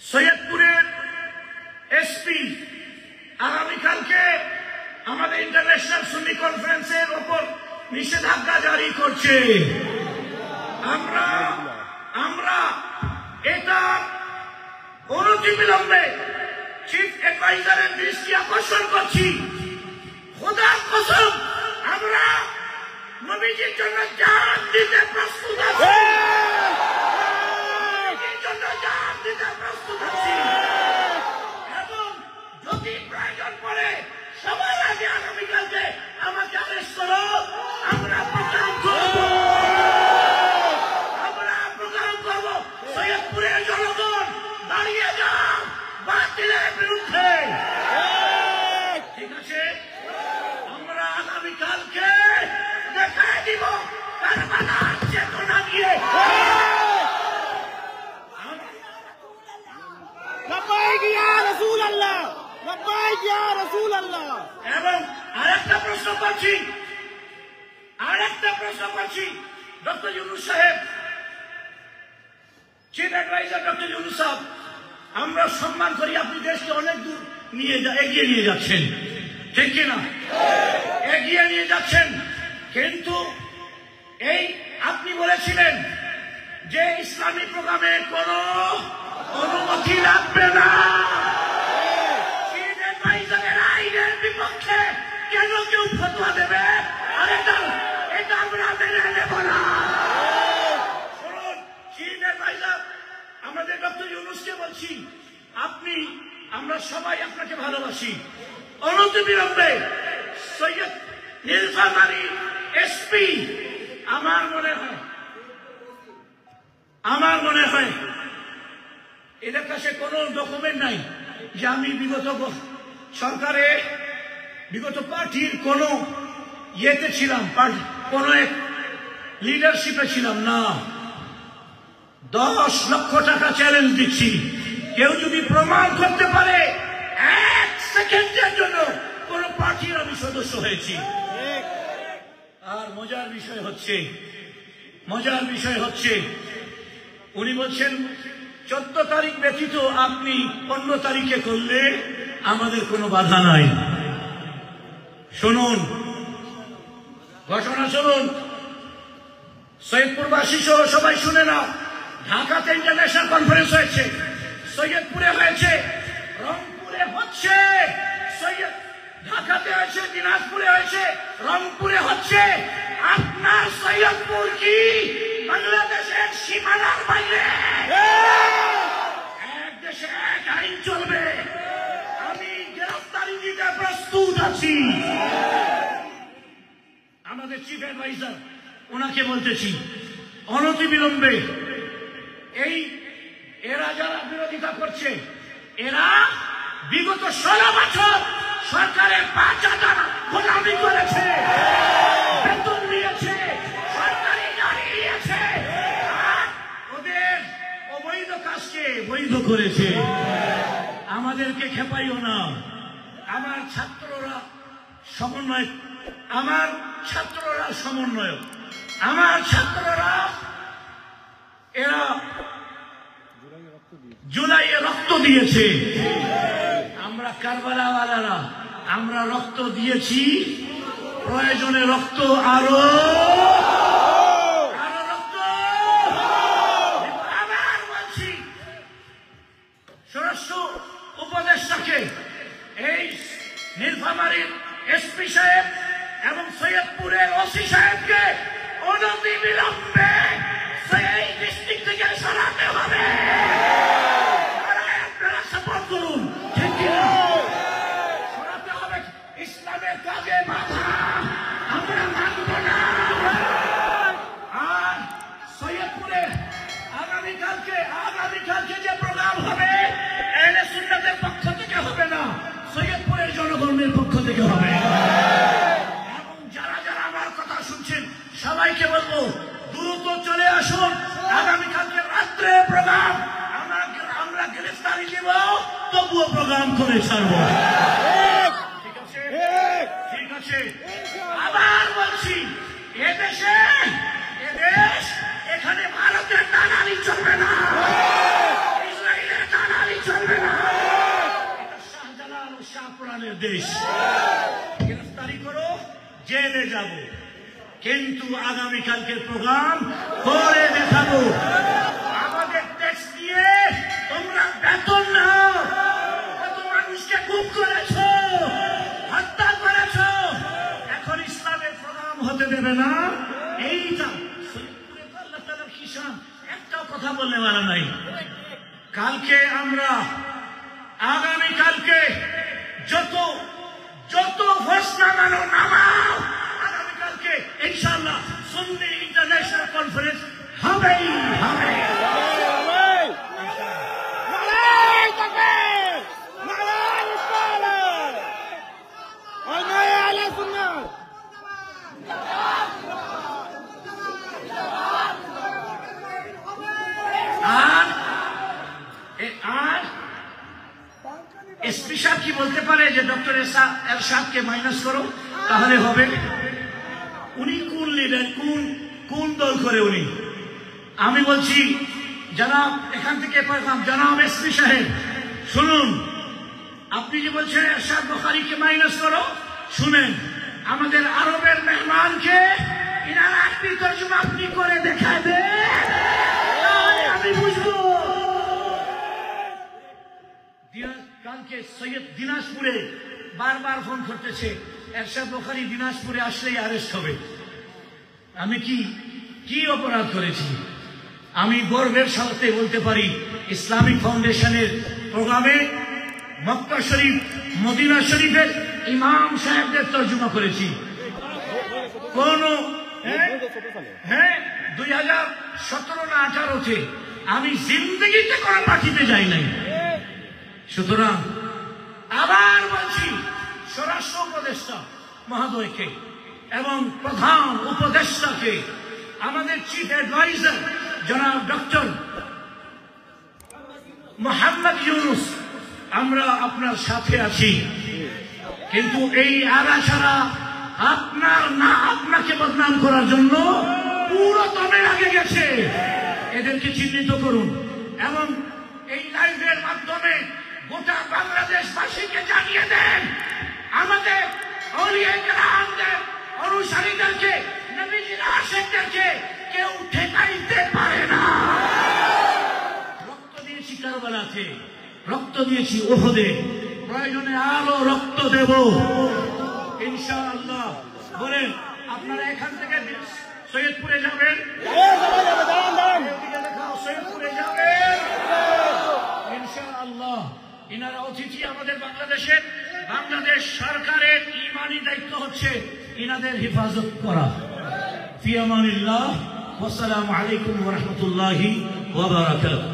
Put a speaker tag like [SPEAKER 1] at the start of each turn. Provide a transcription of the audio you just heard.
[SPEAKER 1] সৈয়দপুরের SP আগামীকালকে আমাদের international সুন্নি কনফারেন্সের ওপর নিষেধাজ্ঞা জারি করছে। আমরা এটা অনতিবিলম্বে চিফ অ্যাডভাইজারের দৃষ্টি আকর্ষণ করছি। খোদার কসম, আমরা নবীজির জন্য জান দিতে প্রস্তুত আছি। নবীজির জন্য জান দিতে প্রস্তুত আছি এবং যদি প্রয়োজন পড়ে সবার আগে আগামীকালকে আমাকে আরেস্ট করো, আমরা প্রোগ্রাম করব। সৈয়দপুরের জনগণ দাঁড়িয়ে যাও বাতিলের বিরুদ্ধে। ঠিক আছে, আমরা আগামীকালকে দেখায় দিব কারবালার চেতনা নিয়ে। এবং আরেকটা প্রশ্ন করছি ডক্টর ইউনূস সাহেব, চিফ অ্যাডভাইজার ডক্টর ইউনূস সাহেব, আমরা সম্মান করি, আপনি দেশকে অনেক দূর এগিয়ে নিয়ে যাচ্ছেন, ঠিক কিনা? এগিয়ে নিয়ে যাচ্ছেন, কিন্তু এই আপনি বলেছিলেন যে ইসলামী প্রোগ্রামে কোনো অনুমতি লাগবে না। চিফ অ্যাডভাইজারের আইনের বিপক্ষে কেন কেউ ফতোয়া দেবে? আর এটা আমরা মেনে নেব না। আমাদের ডক্টর ইউনূসকে বলছি, আমরা সবাই আপনাকে ভালোবাসি। অনতিবিলম্বে সৈয়দ নীলফামারী এসপি, আমার মনে হয় এদের কাছে কোনো ডকুমেন্ট নাই যে আমি বিগত সরকারে বিগত পার্টির কোন ইয়েতে ছিলাম, কোন এক লিডারশিপে ছিলাম না। 10 লক্ষ টাকা চ্যালেঞ্জ দিচ্ছি, কেউ যদি প্রমাণ করতে পারে 1 সেকেন্ডের জন্য কোন পার্টির আমি সদস্য হয়েছি। আর মজার বিষয় হচ্ছে উনি বলছেন 14 তারিখ ব্যতীত আপনি 15 তারিখে করলে আমাদের কোনো বাধা নাই। শুনুন ঘটনা, শুনুন, সৈয়দপুরবাসী সহ সবাই শুনে নাও। ঢাকাতে ইন্টারন্যাশনাল কনফারেন্স হয়েছে, সৈয়দপুরে হয়েছে, রংপুরে হচ্ছে, ঢাকাতে হয়েছে, দিনাজপুরে হয়েছে, রংপুরে হচ্ছে। আপনার সৈয়দপুর কি বাংলাদেশের সীমানার বাইরে? এক দেশে এক আইন চলবে। আমি গ্রেফতারি দিতে প্রস্তুত আছি। আমাদের চিফ অ্যাডভাইজার, ওনাকে বলতেছি অনতিবিলম্বে এরা যারা বিরোধিতা করছে, এরা বিগত 16 বছর সরকারের 5,000 গোলামি করেছে, বেতন নিয়েছে, সরকারি গাড়ি নিয়েছে, ওদের অবৈধ কাজকে বৈধ করেছে। আমাদেরকে খেপাইও না। আমার ছাত্ররা সমন্বয়ক, এরা জুলাইয়ে রক্ত দিয়েছে। আমরা কারবালাওয়ালারা আমরা রক্ত দিয়েছি, প্রয়োজনে রক্ত আরো রক্ত। আবার বলছি স্বরাষ্ট্র উপদেষ্টাকে, এই নীলফামারীর এসপি সাহেব এবং সৈয়দপুরের ওসি সাহেবকে অনতিবিলম্বে সেই ডিস্ট্রিক্ট থেকে সরাতে হবে। আপনারা সাপোর্ট করুন, ঠিক কিনা? সরাতে হবে। ইসলামের কাজে বাধা আমরা মানব না। আর সৈয়দপুরে আগামীকালকে যে প্রোগ্রাম হবে, আহলে সুন্নাতের পক্ষ থেকে হবে না, সৈয়দপুরের জনগণের পক্ষ থেকে হবে। এবং যারা আমার কথা শুনছেন সবাইকে বলবো, দ্রুত চলে আসুন। আগামীকালকে রাত্রে প্রোগ্রাম, আমরা গ্রেফতারি দেব, তবুও প্রোগ্রাম করে ছাড়ব। ঠিক আছে। আবার বলছি, এদেশ এখানে ভারতের দালালি চলবে না, ইসরায়েলের দালালি যাব, কিন্তু আগামীকালকের প্রোগ্রাম করে দেখাবো। আমাদের ট্যাক্স দিয়ে তোমরা বেতন নাও, কত মানুষকে খুন করেছো, হত্যা করেছো, এখন ইসলামের প্রোগ্রাম হতে দেবে না। এইটা সৈয়দপুরে তো আল্লাহ তাআলার কিষান, একটাও কথা বললে বলা নাই। কালকে আমরা আগামীকালকে যত যত ঘোষণা মানো নামাও, আগামীকালকে ইনশাআল্লাহ সুন্নি ইন্টারন্যাশনাল কনফারেন্স হবেই হবে। আর এসপি সাহেব কি বলতে পারে যে ডক্টর এরশাদকে মাইনাস করো, তাহলে হবে? উনি কোন লিডার, কোন দল করে উনি? আমি বলছি জনাব, এখান থেকে জনাব এসপি সাহেব শুনুন, আপনি যে বলছেন এরশাদ বুখারীকে মাইনাস করো, শুনেন আমাদের আরবের মেহমানকে ইনার আরবি তরজমা আপনি করে দেখাবেন, তাহলে আমি বুঝবো। কালকে সৈয়দ দিনাজপুরে বারবার ফোন করতেছে, এরশাদ বুখারী দিনাজপুরে আসলেই অ্যারেস্ট হবে। আমি কি অপরাধ করেছি? আমি গর্বের সাথে বলতে পারি ইসলামিক ফাউন্ডেশনের প্রোগ্রামে মক্কা শরীফ, মদিনা শরীফের ইমাম সাহেবদের তর্জমা করেছি। কোন 2017 না 18-তে আমি জিন্দগিতে কোনো পার্টিতে যাই নাই। সুতরাং আবার বলছি, স্বরাষ্ট্র উপদেষ্টা মহোদয়কে এবং প্রধান উপদেষ্টাকে, আমাদের চিফ অ্যাডভাইজার জনাব ডক্টর মোহাম্মদ ইউনুস, আমরা আপনার সাথে আছি, কিন্তু এই আগাছাড়া আপনাকে বদনাম করার জন্য পুরো দমে আগে গেছে। এদেরকে চিহ্নিত করুন এবং এই লাইভের মাধ্যমে গোটা বাংলাদেশবাসীকে জানিয়ে দেন, আমাদের আউলিয়া কেরামদের অনুসারীদেরকে, নবীজির আশিকদেরকে কেউ ঠেকাইতে পারে না। রক্ত দিয়েছি কারবালাতে, রক্ত দিয়েছি উহুদে, প্রয়োজনে আরো রক্ত দেব ইনশাআল্লাহ। বলেন আপনারা এখান থেকে সৈয়দপুরে যাবেন, সৈয়দপুরে যাবেন ইনশাআল্লাহ। ইনারা অতিথি আমাদের বাংলাদেশের, বাংলাদেশ সরকারের ইমানি দায়িত্ব হচ্ছে ইনাদের হেফাজত করা। ফি আমানিল্লাহ, ওয়াসসালামু আলাইকুম ওয়া রাহমাতুল্লাহি ওয়া বারাকাতুহু।